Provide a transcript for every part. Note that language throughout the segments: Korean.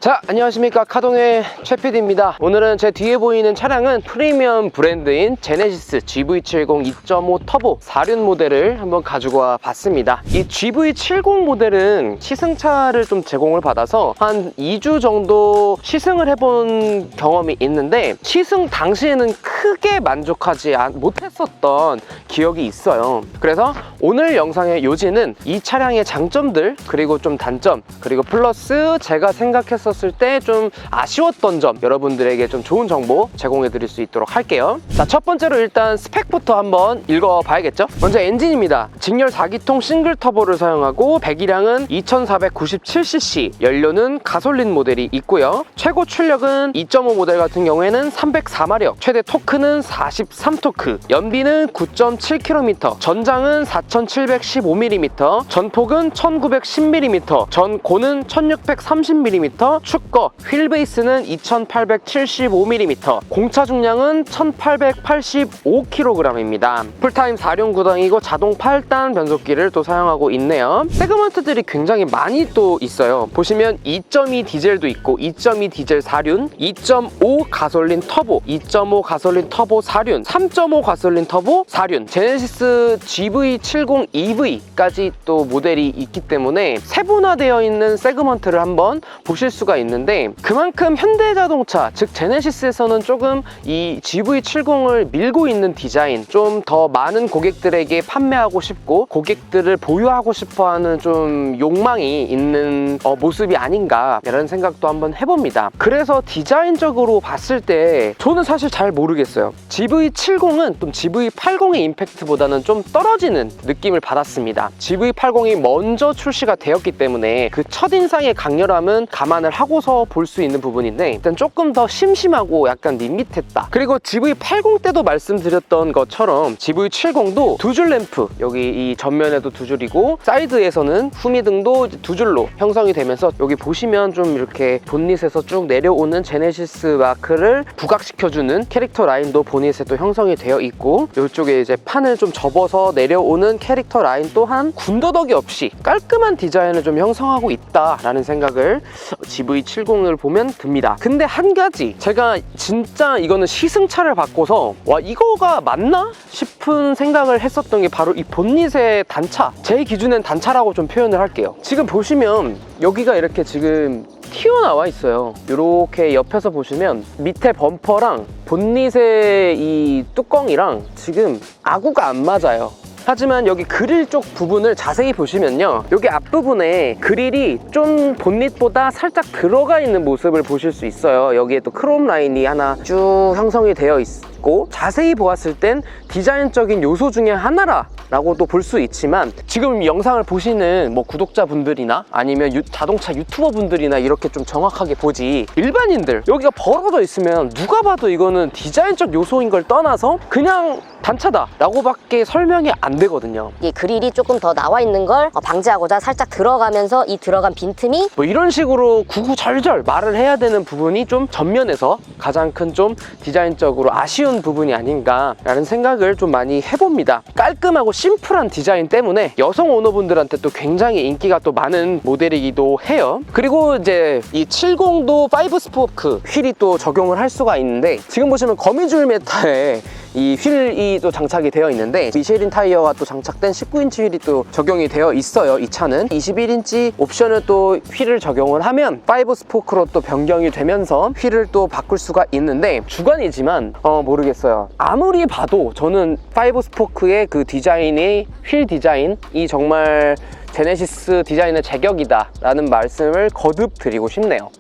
자, 안녕하십니까, 카동의 최PD입니다. 오늘은 제 뒤에 보이는 차량은 프리미엄 브랜드인 제네시스 GV70 2.5 터보 4륜 모델을 한번 가지고 와 봤습니다. 이 GV70 모델은 시승차를 좀 제공을 받아서 한 2주 정도 시승을 해본 경험이 있는데, 시승 당시에는 크게 만족하지 못했었던 기억이 있어요. 그래서 오늘 영상의 요지는 이 차량의 장점들, 그리고 좀 단점, 그리고 플러스 제가 생각했었을 때 좀 아쉬웠던 점, 여러분들에게 좀 좋은 정보 제공해 드릴 수 있도록 할게요. 자, 첫 번째로 일단 스펙부터 한번 읽어봐야겠죠. 먼저 엔진입니다. 직렬 4기통 싱글 터보를 사용하고 배기량은 2497cc, 연료는 가솔린 모델이 있고요. 최고 출력은 2.5 모델 같은 경우에는 304마력, 최대 토크는 43토크, 연비는 9.7km, 전장은 4715mm, 전폭은 1910mm, 전고는 1630mm, 축거, 휠베이스는 2875mm, 공차 중량은 1885kg입니다. 풀타임 4륜 구동이고 자동 8단 변속기를 또 사용하고 있네요. 세그먼트들이 굉장히 많이 또 있어요. 보시면 2.2 디젤도 있고 2.2 디젤 4륜, 2.5 가솔린 터보, 2.5 가솔린 터보 4륜, 3.5 가솔린 터보 4륜, 제네시스 GV70 EV까지 또 모델이 있기 때문에 세분화되어 있는 세그먼트를 한번 보실 수가 있는데, 그만큼 현대자동차, 즉 제네시스에서는 조금 이 GV70을 밀고 있는 디자인, 좀 더 많은 고객들에게 판매하고 싶고 고객들을 보유하고 싶어하는 좀 욕망이 있는 모습이 아닌가 라는 생각도 한번 해봅니다. 그래서 디자인적으로 봤을 때 저는 사실 잘 모르겠어요. GV70은 좀 GV80의 임팩트보다는 좀 떨어지는 느낌을 받았습니다. GV80이 먼저 출시가 되었기 때문에 그 첫인상의 강렬함은 감안을 하고서 볼 수 있는 부분인데, 일단 조금 더 심심하고 약간 밋밋했다. 그리고 GV80 때도 말씀드렸던 것처럼 GV70도 두 줄 램프, 여기 이 전면에도 두 줄이고 사이드에서는 후미등도 두 줄로 형성이 되면서, 여기 보시면 좀 이렇게 본닛에서 쭉 내려오는 제네시스 마크를 부각시켜주는 캐릭터 라인도 본닛에 또 형성이 되어 있고, 이쪽에 이제 판을 좀 접어서 내려오는 캐릭터 라인 또한 군더더기 없이 깔끔한 디자인을 좀 형성하고 있다라는 생각을 GV70을 보면 듭니다. 근데 한 가지, 제가 진짜 이거는 시승차를 바꿔서 와, 이거가 맞나 싶은 생각을 했었던 게 바로 이 본닛의 단차, 제 기준엔 단차라고 좀 표현을 할게요. 지금 보시면 여기가 이렇게 지금 튀어나와 있어요. 이렇게 옆에서 보시면 밑에 범퍼랑 본닛의 이 뚜껑이랑 지금 아구가 안 맞아요. 하지만 여기 그릴 쪽 부분을 자세히 보시면요, 여기 앞부분에 그릴이 좀 본닛보다 살짝 들어가 있는 모습을 보실 수 있어요. 여기에 또 크롬 라인이 하나 쭉 형성이 되어 있고, 자세히 보았을 땐 디자인적인 요소 중에 하나라고도 볼 수 있지만, 지금 영상을 보시는 뭐 구독자분들이나 아니면 자동차 유튜버 분들이나 이렇게 좀 정확하게 보지, 일반인들 여기가 벌어져 있으면 누가 봐도 이거는 디자인적 요소인 걸 떠나서 그냥 단차다 라고 밖에 설명이 안 되거든요. 이 그릴이 조금 더 나와 있는 걸 방지하고자 살짝 들어가면서 이 들어간 빈틈이 뭐 이런 식으로 구구절절 말을 해야 되는 부분이 좀 전면에서 가장 큰 좀 디자인적으로 아쉬운 부분이 아닌가 라는 생각을 좀 많이 해봅니다. 깔끔하고 심플한 디자인 때문에 여성 오너분들한테 또 굉장히 인기가 또 많은 모델이기도 해요. 그리고 이제 이 70도 5스포크 휠이 또 적용을 할 수가 있는데, 지금 보시면 거미줄 메타에 이 휠이 또 장착이 되어 있는데, 미쉐린 타이어가 또 장착된 19인치 휠이 또 적용이 되어 있어요. 이 차는 21인치 옵션을 또 휠을 적용을 하면 5스포크로 또 변경이 되면서 휠을 또 바꿀 수가 있는데, 주관이지만 모르겠어요. 아무리 봐도 저는 5스포크의 그 디자인이, 휠 디자인이 정말 제네시스 디자인의 제격이다 라는 말씀을 거듭 드리고 싶네요.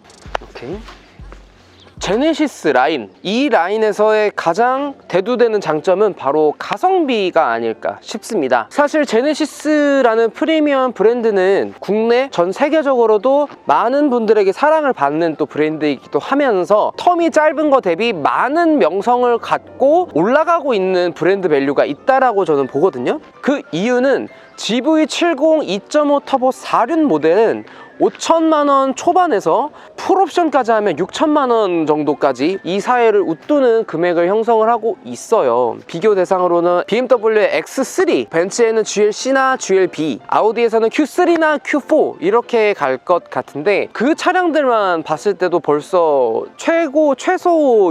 오케이. 제네시스 라인, 이 라인에서의 가장 대두되는 장점은 바로 가성비가 아닐까 싶습니다. 사실 제네시스라는 프리미엄 브랜드는 국내 전 세계적으로도 많은 분들에게 사랑을 받는 또 브랜드이기도 하면서, 텀이 짧은 것 대비 많은 명성을 갖고 올라가고 있는 브랜드 밸류가 있다라고 저는 보거든요. 그 이유는 GV70 2.5 터보 4륜 모델은 5천만원 초반에서 풀옵션까지 하면 6천만원 정도까지 이 사이를 웃도는 금액을 형성을 하고 있어요. 비교 대상으로는 BMW의 X3, 벤츠에는 GLC나 GLB, 아우디에서는 Q3나 Q4 이렇게 갈 것 같은데, 그 차량들만 봤을 때도 벌써 최소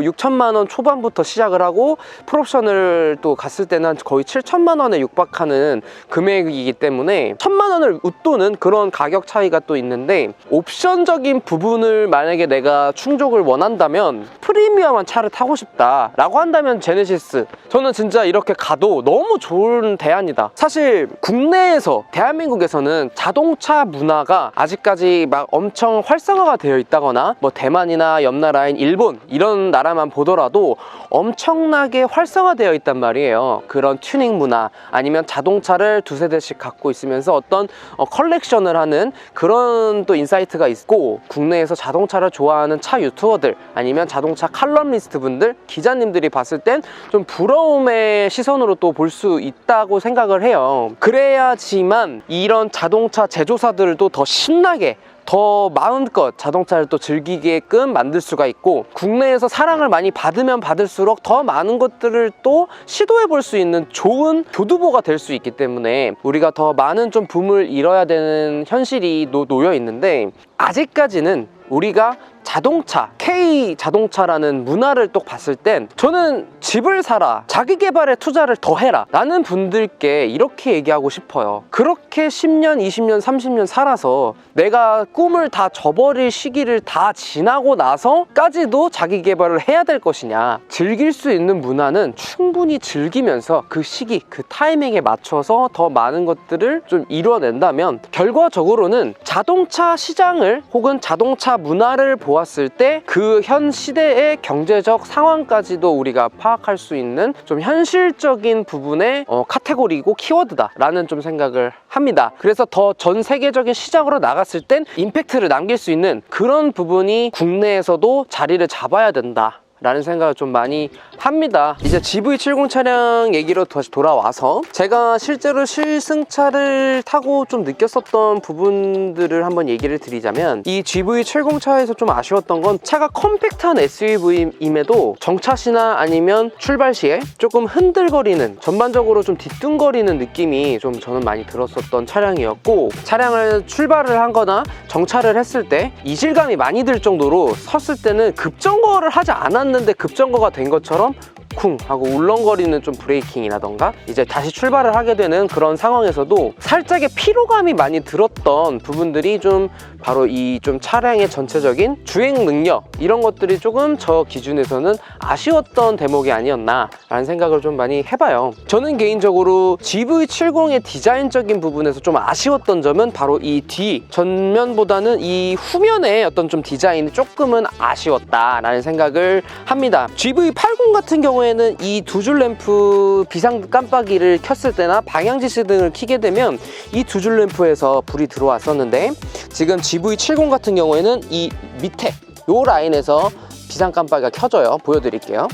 6천만원 초반부터 시작을 하고 풀옵션을 또 갔을 때는 거의 7천만원에 육박하는 금액이기 때문에 1천만원을 웃도는 그런 가격 차이가 또 있는 근데 옵션적인 부분을 만약에 내가 충족을 원한다면 프리미엄한 차를 타고 싶다 라고 한다면 제네시스, 저는 진짜 이렇게 가도 너무 좋은 대안이다. 사실 국내에서, 대한민국에서는 자동차 문화가 아직까지 막 엄청 활성화가 되어 있다거나 뭐 대만이나 옆나라인 일본 이런 나라만 보더라도 엄청나게 활성화되어 있단 말이에요. 그런 튜닝 문화, 아니면 자동차를 두세 대씩 갖고 있으면서 어떤 컬렉션을 하는 그런 또 인사이트가 있고, 국내에서 자동차를 좋아하는 차 유튜버들 아니면 자동차 칼럼니스트 분들, 기자님들이 봤을 땐 좀 부러움의 시선으로 또 볼 수 있다고 생각을 해요. 그래야지만 이런 자동차 제조사들도 더 신나게, 더 마음껏 자동차를 또 즐기게끔 만들 수가 있고, 국내에서 사랑을 많이 받으면 받을수록 더 많은 것들을 또 시도해 볼 수 있는 좋은 교두보가 될 수 있기 때문에 우리가 더 많은 좀 붐을 이뤄야 되는 현실이 놓여 있는데, 아직까지는 우리가 자동차, K 자동차라는 문화를 또 봤을 땐 저는 집을 사라, 자기 개발에 투자를 더 해라 라는 분들께 이렇게 얘기하고 싶어요. 그렇게 10년, 20년, 30년 살아서 내가 꿈을 다 저버릴 시기를 다 지나고 나서까지도 자기 개발을 해야 될 것이냐. 즐길 수 있는 문화는 충분히 즐기면서 그 시기, 그 타이밍에 맞춰서 더 많은 것들을 좀 이뤄낸다면 결과적으로는 자동차 시장을 혹은 자동차 문화를 보았을 때 그 현 시대의 경제적 상황까지도 우리가 파악할 수 있는 좀 현실적인 부분의 카테고리고 키워드다 라는 좀 생각을 합니다. 그래서 더 전 세계적인 시장으로 나갔을 땐 임팩트를 남길 수 있는 그런 부분이 국내에서도 자리를 잡아야 된다 라는 생각을 좀 많이 합니다. 이제 GV70 차량 얘기로 다시 돌아와서 제가 실제로 실승차를 타고 좀 느꼈었던 부분들을 한번 얘기를 드리자면, 이 GV70 차에서 좀 아쉬웠던 건 차가 컴팩트한 SUV임에도 정차시나 아니면 출발 시에 조금 흔들거리는, 전반적으로 좀 뒤뚱거리는 느낌이 좀 저는 많이 들었었던 차량이었고, 차량을 출발을 하거나 정차를 했을 때 이질감이 많이 들 정도로 섰을 때는 급정거를 하지 않았는데 급정거가 된 것처럼 쿵 하고 울렁거리는 좀 브레이킹이라던가 이제 다시 출발을 하게 되는 그런 상황에서도 살짝의 피로감이 많이 들었던 부분들이 좀 바로 이 좀 차량의 전체적인 주행 능력, 이런 것들이 조금 저 기준에서는 아쉬웠던 대목이 아니었나 라는 생각을 좀 많이 해봐요. 저는 개인적으로 GV70의 디자인적인 부분에서 좀 아쉬웠던 점은 바로 이 뒤 전면보다는 이 후면의 어떤 좀 디자인이 조금은 아쉬웠다 라는 생각을 합니다. GV80 같은 경우에는 이 두 줄 램프 비상 깜빡이를 켰을 때나 방향 지시 등을 켜게 되면 이 두 줄 램프에서 불이 들어왔었는데, 지금 GV70 같은 경우에는 이 밑에 요 라인에서 비상 깜빡이가 켜져요. 보여드릴게요.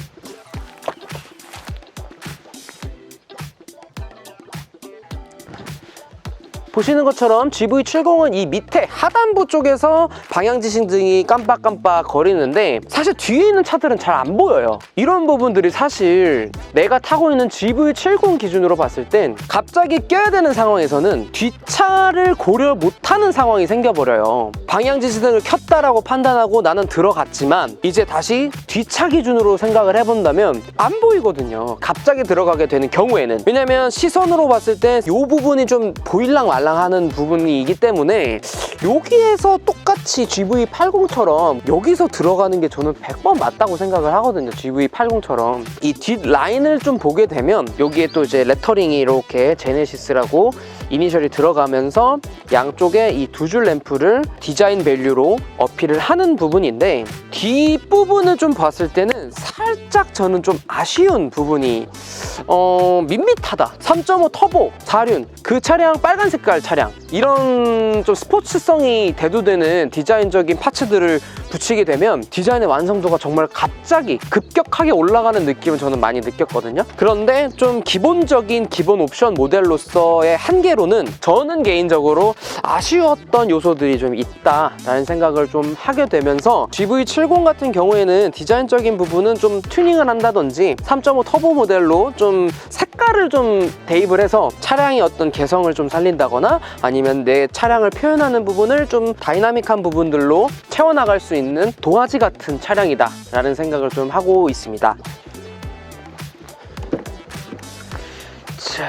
보시는 것처럼 GV70은 이 밑에 하단부 쪽에서 방향지시등이 깜빡깜빡 거리는데 사실 뒤에 있는 차들은 잘 안 보여요. 이런 부분들이 사실 내가 타고 있는 GV70 기준으로 봤을 땐 갑자기 껴야 되는 상황에서는 뒷차를 고려 못하는 상황이 생겨버려요. 방향지시등을 켰다라고 판단하고 나는 들어갔지만 이제 다시 뒷차 기준으로 생각을 해본다면 안 보이거든요. 갑자기 들어가게 되는 경우에는. 왜냐면 시선으로 봤을 때 이 부분이 좀 보일랑 말랑하는 부분이기 때문에 여기에서 똑같이 GV80처럼 여기서 들어가는 게 저는 100번 맞다고 생각을 하거든요. GV80처럼 이 뒷 라인을 좀 보게 되면 여기에 또 이제 레터링이 이렇게 제네시스라고 이니셜이 들어가면서 양쪽에 이 두 줄 램프를 디자인 밸류로 어필을 하는 부분인데, 뒷부분을 좀 봤을 때는 살짝 저는 좀 아쉬운 부분이 밋밋하다. 3.5 터보 4륜 그 차량, 빨간 색깔 차량, 이런 좀 스포츠성이 대두되는 디자인적인 파츠들을 붙이게 되면 디자인의 완성도가 정말 갑자기 급격하게 올라가는 느낌을 저는 많이 느꼈거든요. 그런데 좀 기본적인 기본 옵션 모델로서의 한계로는 저는 개인적으로 아쉬웠던 요소들이 좀 있다라는 생각을 좀 하게 되면서 GV70 같은 경우에는 디자인적인 부분은 좀 튜닝을 한다든지 3.5 터보 모델로 좀 색깔을 좀 대입을 해서 차량의 어떤 개성을 좀 살린다거나 아니면 내 차량을 표현하는 부분을 좀 다이나믹한 부분들로 채워나갈 수 있는 도화지 같은 차량이다 라는 생각을 좀 하고 있습니다. 자,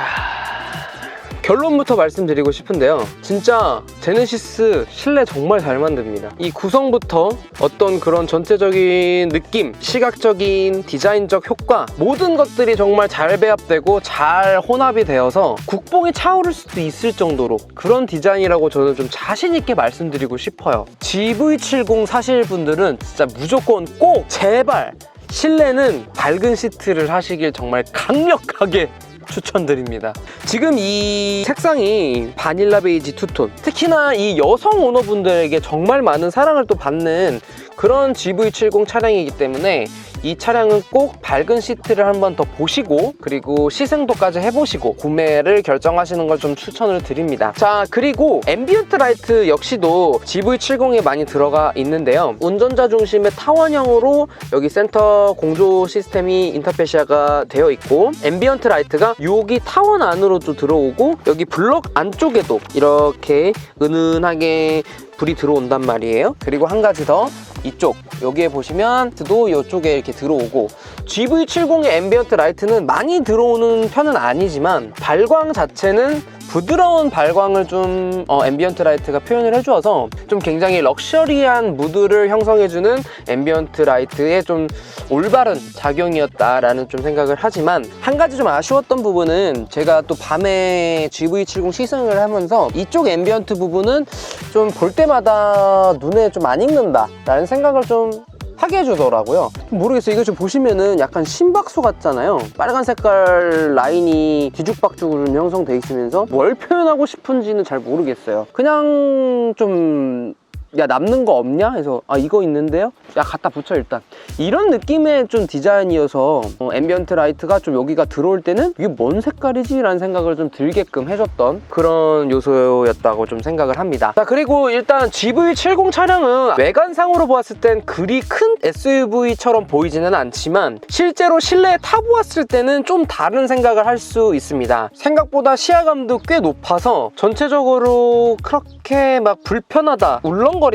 결론부터 말씀드리고 싶은데요. 진짜 제네시스 실내 정말 잘 만듭니다. 이 구성부터 어떤 그런 전체적인 느낌, 시각적인 디자인적 효과, 모든 것들이 정말 잘 배합되고 잘 혼합이 되어서 국뽕이 차오를 수도 있을 정도로 그런 디자인이라고 저는 좀 자신 있게 말씀드리고 싶어요. GV70 사실 분들은 진짜 무조건 꼭 제발 실내는 밝은 시트를 하시길 정말 강력하게 추천드립니다. 지금 이 색상이 바닐라 베이지 투톤, 특히나 이 여성 오너분들에게 정말 많은 사랑을 또 받는 그런 GV70 차량이기 때문에 이 차량은 꼭 밝은 시트를 한번 더 보시고 그리고 시승도까지 해보시고 구매를 결정하시는 걸 좀 추천을 드립니다. 자, 그리고 앰비언트 라이트 역시도 GV70에 많이 들어가 있는데요. 운전자 중심의 타원형으로 여기 센터 공조 시스템이 인터페시아가 되어 있고 앰비언트 라이트가 여기 타원 안으로도 들어오고 여기 블럭 안쪽에도 이렇게 은은하게 불이 들어온단 말이에요. 그리고 한 가지 더, 이쪽 여기에 보시면 도 이쪽에 이렇게 들어오고 GV70의 앰비언트 라이트는 많이 들어오는 편은 아니지만 발광 자체는 부드러운 발광을 좀 앰비언트 라이트가 표현을 해주어서 좀 굉장히 럭셔리한 무드를 형성해주는 앰비언트 라이트의 좀 올바른 작용이었다라는 좀 생각을 하지만 한 가지 좀 아쉬웠던 부분은 제가 또 밤에 GV70 시승을 하면서 이쪽 앰비언트 부분은 좀 볼 때마다 눈에 좀 안 익는다 라는 생각을 좀 하게 해주더라고요. 모르겠어요. 이거 좀 보시면은 약간 심박수 같잖아요. 빨간 색깔 라인이 뒤죽박죽으로 형성돼 있으면서 뭘 표현하고 싶은지는 잘 모르겠어요. 그냥 좀 야 남는 거 없냐? 해서 아 이거 있는데요? 야 갖다 붙여 일단 이런 느낌의 좀 디자인이어서 앰비언트 라이트가 좀 여기가 들어올 때는 이게 뭔 색깔이지? 라는 생각을 좀 들게끔 해줬던 그런 요소였다고 좀 생각을 합니다. 자, 그리고 일단 GV70 차량은 외관상으로 보았을 땐 그리 큰 SUV처럼 보이지는 않지만 실제로 실내에 타보았을 때는 좀 다른 생각을 할 수 있습니다. 생각보다 시야감도 꽤 높아서 전체적으로 그렇게 막 불편하다 울렁거린다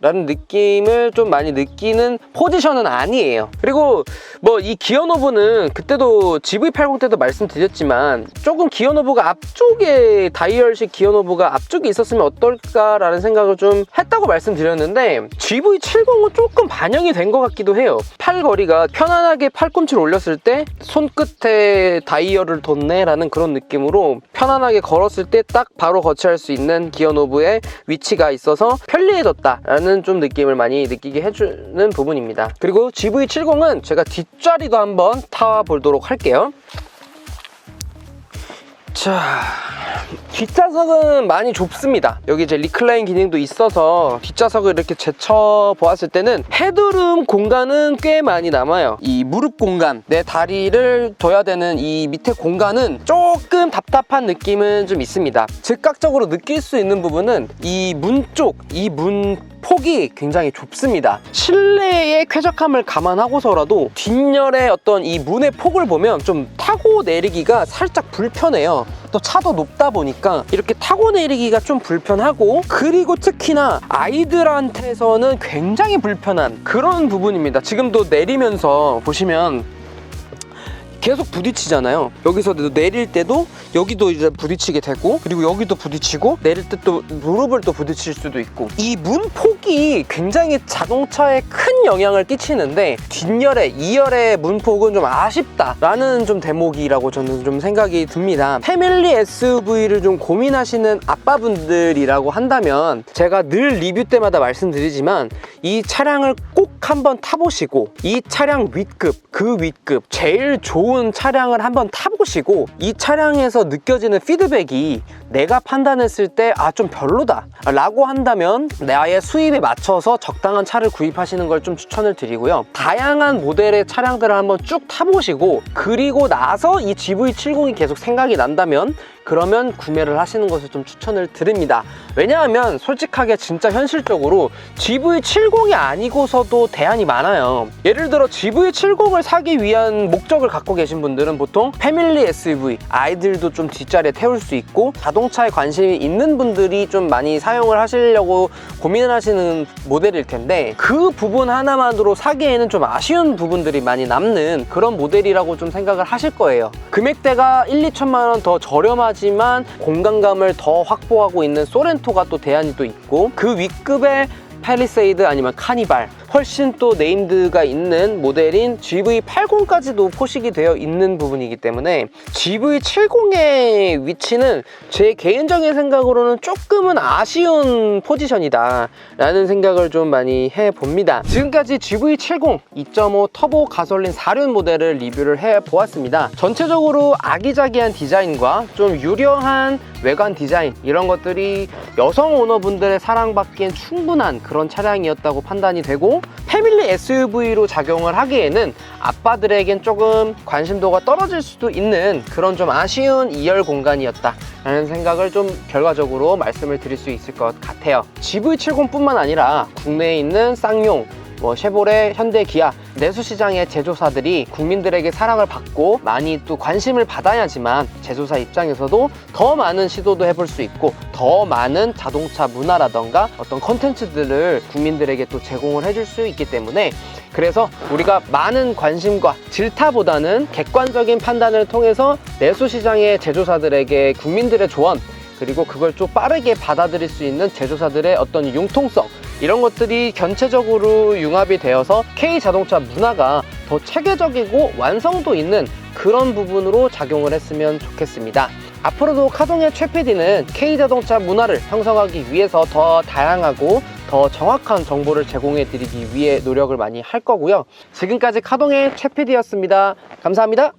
라는 느낌을 좀 많이 느끼는 포지션은 아니에요. 그리고 뭐 이 기어 노브는 그때도 GV80 때도 말씀드렸지만 조금 기어 노브가 앞쪽에 다이얼식 기어 노브가 앞쪽에 있었으면 어떨까 라는 생각을 좀 했다고 말씀드렸는데 GV70은 조금 반영이 된 것 같기도 해요. 팔거리가 편안하게 팔꿈치를 올렸을 때 손끝에 다이얼을 뒀네 라는 그런 느낌으로 편안하게 걸었을 때 딱 바로 거치할 수 있는 기어 노브의 위치가 있어서 편리해졌다 라는 좀 느낌을 많이 느끼게 해주는 부분입니다. 그리고 GV70은 제가 뒷자리도 한번 타보도록 할게요. 자, 뒷좌석은 많이 좁습니다. 여기 이제 리클라인 기능도 있어서 뒷좌석을 이렇게 제쳐 보았을 때는 헤드룸 공간은 꽤 많이 남아요. 이 무릎 공간, 내 다리를 둬야 되는 이 밑에 공간은 조금 답답한 느낌은 좀 있습니다. 즉각적으로 느낄 수 있는 부분은 이 문 쪽, 이 문 폭이 굉장히 좁습니다. 실내의 쾌적함을 감안하고서라도 뒷열의 어떤 이 문의 폭을 보면 좀 타고 내리기가 살짝 불편해요. 또 차도 높다 보니까 이렇게 타고 내리기가 좀 불편하고 그리고 특히나 아이들한테서는 굉장히 불편한 그런 부분입니다. 지금도 내리면서 보시면 계속 부딪히잖아요. 여기서 내릴 때도 여기도 이제 부딪히게 되고 그리고 여기도 부딪히고 내릴 때 또 무릎을 또 부딪힐 수도 있고 이 문폭이 굉장히 자동차에 큰 영향을 끼치는데 뒷열의 2열의 문폭은 좀 아쉽다라는 좀 대목이라고 저는 좀 생각이 듭니다. 패밀리 SUV를 좀 고민하시는 아빠분들이라고 한다면 제가 늘 리뷰 때마다 말씀드리지만 이 차량을 꼭 한번 타보시고 이 차량 윗급, 그 윗급 제일 좋은 차량을 한번 타보시고 이 차량에서 느껴지는 피드백이 내가 판단했을 때 좀 별로다 라고 한다면 나의 수입에 맞춰서 적당한 차를 구입하시는 걸 좀 추천을 드리고요. 다양한 모델의 차량들을 한번 쭉 타보시고 그리고 나서 이 GV70이 계속 생각이 난다면 그러면 구매를 하시는 것을 좀 추천을 드립니다. 왜냐하면 솔직하게 진짜 현실적으로 GV70이 아니고서도 대안이 많아요. 예를 들어 GV70을 사기 위한 목적을 갖고 계신 분들은 보통 패밀리 SUV, 아이들도 좀 뒷자리에 태울 수 있고 자동차에 관심이 있는 분들이 좀 많이 사용을 하시려고 고민을 하시는 모델일 텐데 그 부분 하나만으로 사기에는 좀 아쉬운 부분들이 많이 남는 그런 모델이라고 좀 생각을 하실 거예요. 금액대가 1, 2천만 원 더 저렴하지만 공간감을 더 확보하고 있는 소렌토가 또 대안이 또 있고 그 윗급의 팰리세이드 아니면 카니발 훨씬 또 네임드가 있는 모델인 GV80까지도 포식이 되어 있는 부분이기 때문에 GV70의 위치는 제 개인적인 생각으로는 조금은 아쉬운 포지션이다 라는 생각을 좀 많이 해봅니다. 지금까지 GV70 2.5 터보 가솔린 4륜 모델을 리뷰를 해보았습니다. 전체적으로 아기자기한 디자인과 좀 유려한 외관 디자인 이런 것들이 여성 오너분들의 사랑받기엔 충분한 그런 차량이었다고 판단이 되고 패밀리 SUV로 작용을 하기에는 아빠들에겐 조금 관심도가 떨어질 수도 있는 그런 좀 아쉬운 2열 공간이었다 라는 생각을 좀 결과적으로 말씀을 드릴 수 있을 것 같아요. GV70뿐만 아니라 국내에 있는 쌍용, 쉐보레, 현대, 기아 내수시장의 제조사들이 국민들에게 사랑을 받고 많이 또 관심을 받아야지만 제조사 입장에서도 더 많은 시도도 해볼 수 있고 더 많은 자동차 문화라던가 어떤 콘텐츠들을 국민들에게 또 제공을 해줄 수 있기 때문에 그래서 우리가 많은 관심과 질타보다는 객관적인 판단을 통해서 내수시장의 제조사들에게 국민들의 조언 그리고 그걸 좀 빠르게 받아들일 수 있는 제조사들의 어떤 융통성 이런 것들이 전체적으로 융합이 되어서 K자동차 문화가 더 체계적이고 완성도 있는 그런 부분으로 작용을 했으면 좋겠습니다. 앞으로도 카동의 최 PD는 K자동차 문화를 형성하기 위해서 더 다양하고 더 정확한 정보를 제공해 드리기 위해 노력을 많이 할 거고요. 지금까지 카동의 최 PD였습니다. 감사합니다.